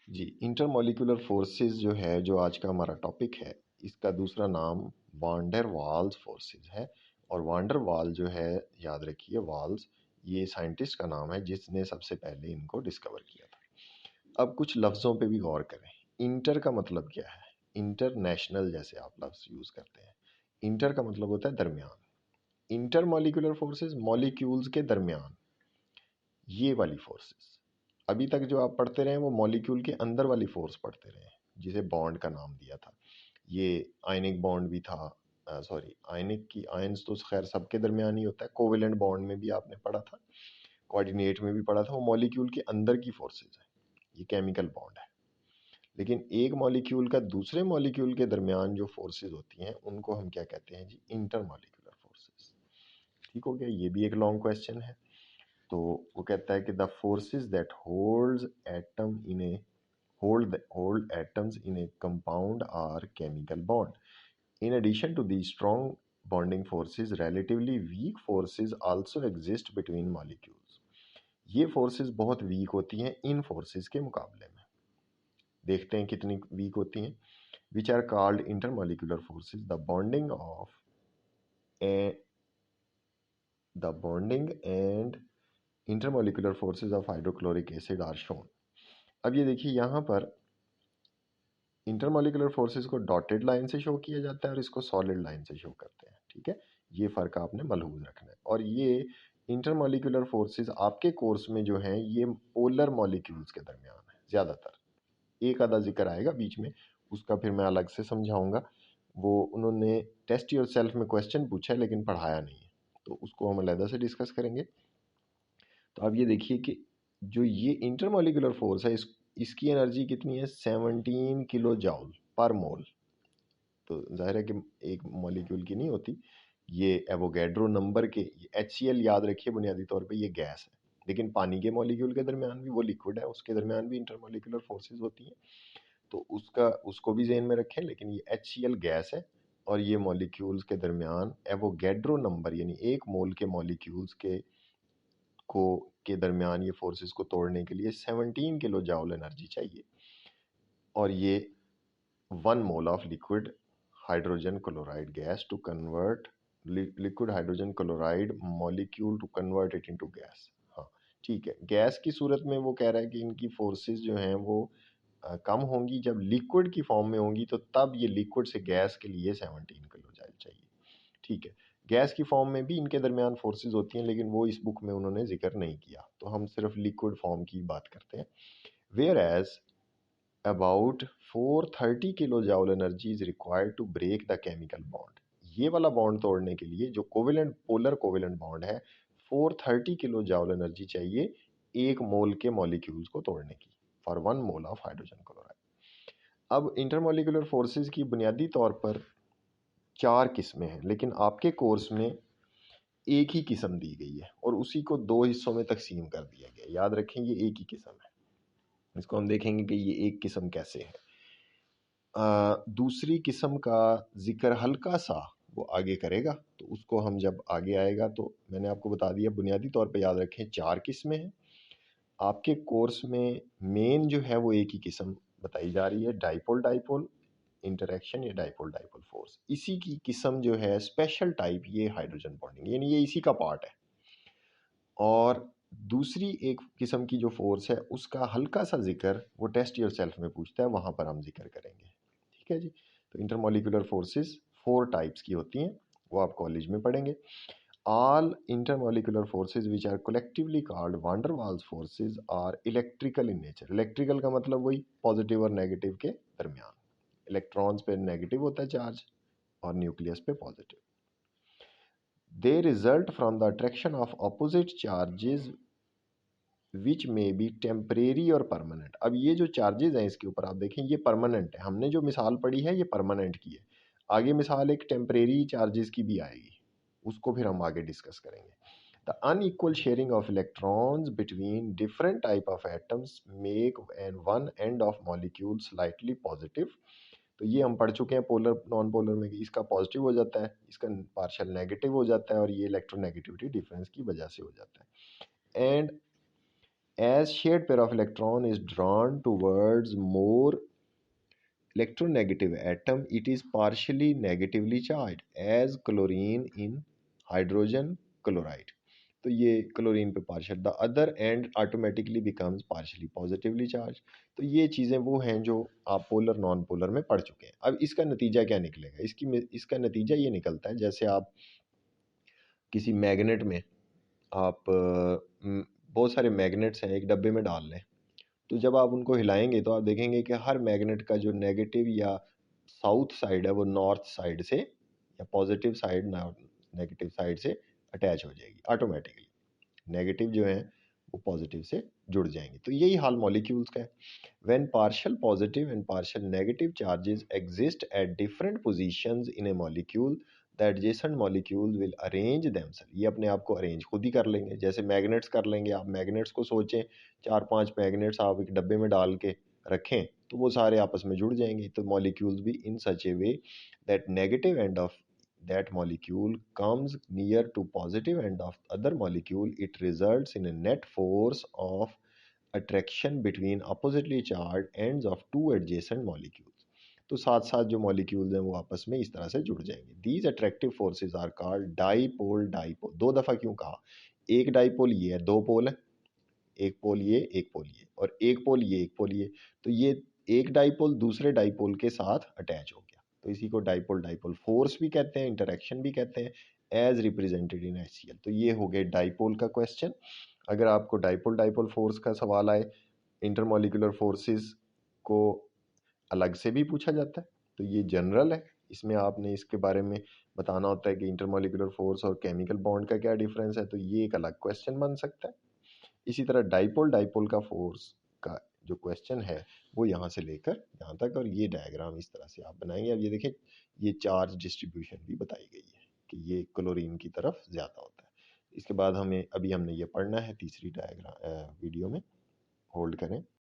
जी, intermolecular forces जो है, जो आज का हमारा टॉपिक है, इसका दूसरा नाम वान डेर वाल्स फोर्सेस है। और वान डेर वाल जो है, याद रखिए वाल्स, ये साइंटिस्ट का नाम है जिसने सबसे पहले इनको डिस्कवर किया था। अब कुछ लफ्ज़ों पे भी गौर करें। इंटर का मतलब क्या है? इंटरनेशनल जैसे आप लफ्ज़ यूज़ करते हैं। इंटर का मतलब होता है दरमियान। इंटरमॉलिक्यूलर फोर्सेस मॉलिक्यूल्स के दरमियान, ये वाली फोर्सेस। अभी तक जो आप पढ़ते रहे वो मॉलिक्यूल के अंदर वाली फोर्स पढ़ते रहे, जिसे बॉन्ड का नाम दिया था। ये आयनिक बॉन्ड भी था, सॉरी आयनिक की आयंस तो खैर सबके दरमियान ही होता है। कोवेलेंट बॉन्ड में भी आपने पढ़ा था, कोऑर्डिनेट में भी पढ़ा था। वो मॉलिक्यूल के अंदर की फोर्सेज है, ये केमिकल बॉन्ड है। लेकिन एक मॉलिक्यूल का दूसरे मॉलिक्यूल के दरमियान जो फोर्सेज होती हैं उनको हम क्या कहते हैं जी? Intermolecular forces. ठीक हो गया, ये भी एक लॉन्ग क्वेश्चन है। तो वो कहता है कि the forces that hold atoms in a compound are chemical bond. In addition to these strong bonding forces, relatively weak forces also exist between molecules. ये फोर्सेस बहुत वीक होती हैं इन फोर्सेस के मुकाबले में। देखते हैं कितनी वीक होती हैं। Which are called intermolecular forces. The bonding and intermolecular forces of hydrochloric acid are shown. अब ये देखिए, यहाँ पर इंटरमॉलिक्यूलर फोर्सेस को डॉटेड लाइन से शो किया जाता है और इसको सॉलिड लाइन से शो करते हैं। ठीक है, ये फ़र्क आपने मलहूज रखना है। और ये इंटरमॉलिक्यूलर फोर्सेस आपके कोर्स में जो हैं, ये पोलर मॉलिक्यूल्स के दरमियान है ज़्यादातर। एक आधा जिक्र आएगा बीच में, उसका फिर मैं अलग से समझाऊंगा। वो उन्होंने टेस्ट योर सेल्फ में क्वेश्चन पूछा है लेकिन पढ़ाया नहीं है, तो उसको हम अलहदा से डिस्कस करेंगे। तो अब ये देखिए कि जो ये इंटरमॉलिक्यूलर फोर्स है, इसकी एनर्जी कितनी है? 17 किलो जाउल पर मोल। तो जाहिर है कि एक मॉलिक्यूल की नहीं होती, ये एवोगैड्रो नंबर के। HCl याद रखिए, बुनियादी तौर पे ये गैस है, लेकिन पानी के मॉलिक्यूल के दरमियान भी, वो लिक्विड है, उसके दरमियान भी इंटरमॉलिक्यूलर फोर्सेस होती हैं। तो उसको भी जहन में रखें। लेकिन ये HCl गैस है और ये मॉलिक्यूल्स के दरमियान एवोगैड्रो नंबर, यानी एक मोल के मॉलिक्यूल्स के दरमियान ये फोर्सेस को तोड़ने के लिए 17 किलो जाउल एनर्जी चाहिए। और ये 1 mole of liquid hydrogen chloride gas to convert liquid hydrogen chloride molecule to convert it into gas. हाँ ठीक है, गैस की सूरत में वो कह रहा है कि इनकी फोर्सेस जो हैं वो कम होंगी। जब लिक्विड की फॉर्म में होंगी तो तब ये लिक्विड से गैस के लिए 17 किलो जाइल चाहिए। ठीक है, गैस की फॉर्म में भी इनके दरमियान फोर्सेस होती हैं, लेकिन वो इस बुक में उन्होंने जिक्र नहीं किया, तो हम सिर्फ लिक्विड फॉर्म की बात करते हैं। Whereas about 430 kilo joule energy is required to break the chemical bond. ये वाला बॉन्ड तोड़ने के लिए जो कोवेलेंट पोलर कोवेलेंट बॉन्ड है, 430 किलो जाउल एनर्जी चाहिए एक मोल के मॉलिक्यूल्स को तोड़ने की, for 1 mole of hydrogen chloride. अब इंटरमॉलिक्यूलर फोर्सेस की बुनियादी तौर पर 4 किस्में हैं, लेकिन आपके कोर्स में एक ही किस्म दी गई है और उसी को 2 हिस्सों में तकसीम कर दिया गया। याद रखें, ये एक ही किस्म है। इसको हम देखेंगे कि ये एक किस्म कैसे है। दूसरी किस्म का जिक्र हल्का सा वो आगे करेगा, तो उसको हम जब आगे आएगा तो मैंने आपको बता दिया। बुनियादी तौर पे याद रखें 4 किस्में हैं आपके कोर्स में। मेन जो है वो एक ही किस्म बताई जा रही है, डाइपोल डाइपोल इंटरेक्शन या डाइपोल डाइपोल फोर्स। इसी की किस्म जो है स्पेशल टाइप, ये हाइड्रोजन बॉन्डिंग, यानी ये इसी का पार्ट है। और दूसरी एक किस्म की जो फोर्स है उसका हल्का सा जिक्र वो टेस्ट योर सेल्फ में पूछता है, वहाँ पर हम जिक्र करेंगे। ठीक है जी। तो इंटरमॉलिक्यूलर फोर्सेस 4 टाइप्स की होती हैं, वो आप कॉलेज में पढ़ेंगे। All intermolecular forces which are collectively called van der Waals forces are electrical in nature. Electrical का मतलब वही पॉजिटिव और नेगेटिव के दरमियान। इलेक्ट्रॉन्स पे नेगेटिव होता है चार्ज और न्यूक्लियस पे positive. They result from the attraction of opposite charges which may be temporary और परमानेंट। अब ये जो चार्जेस हैं इसके ऊपर आप देखें, ये परमानेंट है। हमने जो मिसाल पढ़ी है ये परमानेंट की है। आगे मिसाल एक टेम्परेरी चार्जेस की भी आएगी, उसको फिर हम आगे डिस्कस करेंगे। The unequal sharing of electrons between different type of atoms make and one end of molecule slightly positive. तो ये हम पढ़ चुके हैं पोलर नॉन पोलर में, कि इसका पॉजिटिव हो जाता है, इसका पार्शियल नेगेटिव हो जाता है, और ये इलेक्ट्रोनेगेटिविटी डिफरेंस की वजह से हो जाता है। And as shared pair of electron is drawn towards more electronegative atom, it is partially negatively charged as chlorine in hydrogen chloride. तो ये क्लोरीन पे partial, the other and automatically becomes partially positively charge. तो ये चीज़ें वो हैं जो आप पोलर नॉन पोलर में पढ़ चुके हैं। अब इसका नतीजा क्या निकलेगा, इसका नतीजा ये निकलता है, जैसे आप किसी मैग्नेट में आप बहुत सारे मैग्नेट्स हैं एक डब्बे में डाल लें, तो जब आप उनको हिलाएंगे तो आप देखेंगे कि हर मैग्नेट का जो नेगेटिव या साउथ साइड है वो नॉर्थ साइड से, या पॉजिटिव साइड नेगेटिव साइड से अटैच हो जाएगी ऑटोमेटिकली। नेगेटिव जो है वो पॉजिटिव से जुड़ जाएंगे। तो यही हाल मॉलिक्यूल्स का है। When partial positive and partial negative charges exist at different positions in a molecule, the adjacent molecule will arrange themself. ये अपने आप को अरेंज खुद ही कर लेंगे, जैसे मैग्नेट्स कर लेंगे। आप मैग्नेट्स को सोचें, 4-5 मैग्नेट्स आप एक डब्बे में डाल के रखें तो वो सारे आपस में जुड़ जाएंगे। तो मॉलिक्यूल्स भी in such a way that negative end of that molecule comes near to positive end of other molecule, it results in a net force of attraction between oppositely charged ends of two adjacent molecules। तो साथ साथ जो molecules हैं वो आपस में इस तरह से जुड़ जाएंगे। These attractive forces are called dipole. Dipole दो दफ़ा क्यों कहा, एक डाईपोल ये है, दो पोल है, एक पोल ये एक पोल ये, और एक पोल ये एक पोल ये। तो ये एक डाईपोल दूसरे डाईपोल के साथ अटैच हो गया, तो इसी को डाईपोल डाईपोल फोर्स भी कहते हैं, इंटरेक्शन भी कहते हैं, एज रिप्रेजेंटेड इन HCl। तो ये हो गए डाईपोल का क्वेश्चन। अगर आपको डाईपोल डाईपोल फोर्स का सवाल आए, इंटरमॉलिक्यूलर फोर्सेस को अलग से भी पूछा जाता है, तो ये जनरल है, इसमें आपने इसके बारे में बताना होता है कि इंटरमॉलिक्यूलर फोर्स और केमिकल बॉन्ड का क्या डिफरेंस है, तो ये एक अलग क्वेश्चन बन सकता है। इसी तरह डाईपोल डाईपोल का फोर्स का जो क्वेश्चन है वो यहाँ से लेकर यहाँ तक, और ये डायग्राम इस तरह से आप बनाएंगे। अब ये देखें, ये चार्ज डिस्ट्रीब्यूशन भी बताई गई है कि ये क्लोरीन की तरफ ज़्यादा होता है। इसके बाद हमने ये पढ़ना है तीसरी डायग्राम वीडियो में। होल्ड करें।